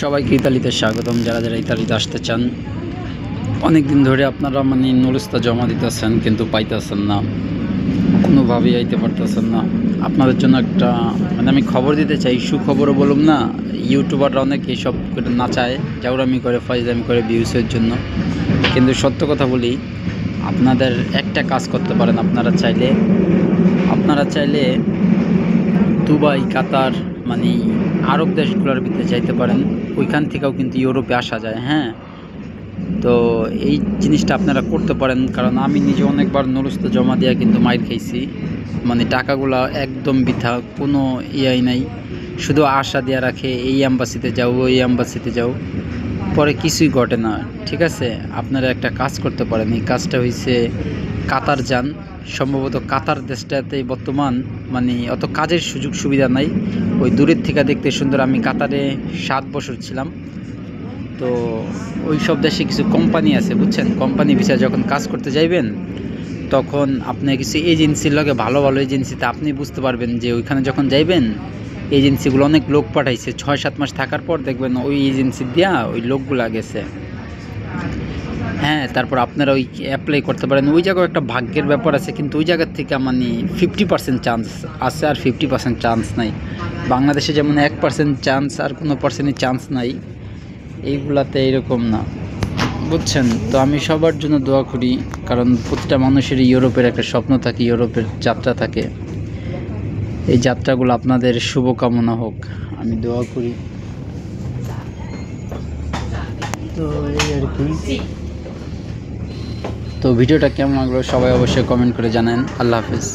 সবাইকে ইতালিতে স্বাগতম। যারা যারা ইতালিতে আসতে চান, অনেক দিন ধরে আপনারা নুরুস্তা জমা দিতেছেন কিন্তু পাইতেছেন না, কোনোভাবেই আইতে পারতেছেন না। আপনাদের জন্য একটা আমি খবর দিতে চাই, সুখবরও বলুম না। ইউটিউবাররা অনেক এইসব করে নাচায়, জাউরামি করে, ফাইজলামি করে ভিউসের জন্য। কিন্তু সত্য কথা বলি, আপনাদের একটা কাজ করতে পারেন। আপনারা চাইলে দুবাই, কাতার, আরব দেশগুলোর ভিতরে যাইতে পারেন। ওইখান থেকেও কিন্তু ইউরোপে আসা যায়। হ্যাঁ, তো এই জিনিসটা আপনারা করতে পারেন, কারণ আমি নিজে অনেকবার নুরুস্তা জমা দেওয়া কিন্তু মাইর খাইছি। টাকাগুলা একদম বৃথা, কোনো ইয়াই নাই, শুধু আশা দেওয়া রাখে এই অ্যাম্বাসিতে যাও, ওই অ্যাম্বাসিতে যাও, পরে কিছুই ঘটে না। ঠিক আছে, আপনারা একটা কাজ করতে পারেন। এই কাজটা হইছে কাতার যান। সম্ভবত কাতার দেশটাতে বর্তমান অত কাজের সুযোগ সুবিধা নাই। ওই দূরের থেকে দেখতে সুন্দর। আমি কাতারে 7 বছর ছিলাম। তো ওই সব দেশে কিছু কোম্পানি আছে, বুঝছেন। কোম্পানি ভিসায় যখন কাজ করতে যাইবেন, তখন আপনি কিছু এজেন্সির লগে, ভালো ভালো এজেন্সিতে আপনি বুঝতে পারবেন যে ওইখানে যখন যাইবেন, এজেন্সিগুলো অনেক লোক পাঠাইছে। 6-7 মাস থাকার পর দেখবেন ওই এজেন্সি দিয়া ওই লোকগুলা গেছে। হ্যাঁ, তারপর আপনারা ওই অ্যাপ্লাই করতে পারেন। ওই জায়গায় একটা ভাগ্যের ব্যাপার আছে, কিন্তু ওই জায়গার থেকে 50% চান্স আছে, আর 50% চান্স নাই। বাংলাদেশে যেমন 1% চান্স, আর কোনো পার্সেন্টই চান্স নাই। এইগুলাতে এরকম না, বুঝছেন। তো আমি সবার জন্য দোয়া করি, কারণ প্রতিটা মানুষেরই ইউরোপের একটা স্বপ্ন থাকে, ইউরোপের যাত্রা থাকে। এই যাত্রাগুলো আপনাদের শুভকামনা হোক, আমি দোয়া করি। তো এই আর কি। তো ভিডিওটা কেমন লাগলো সবাই অবশ্যই কমেন্ট করে জানান। আল্লাহ হাফেজ।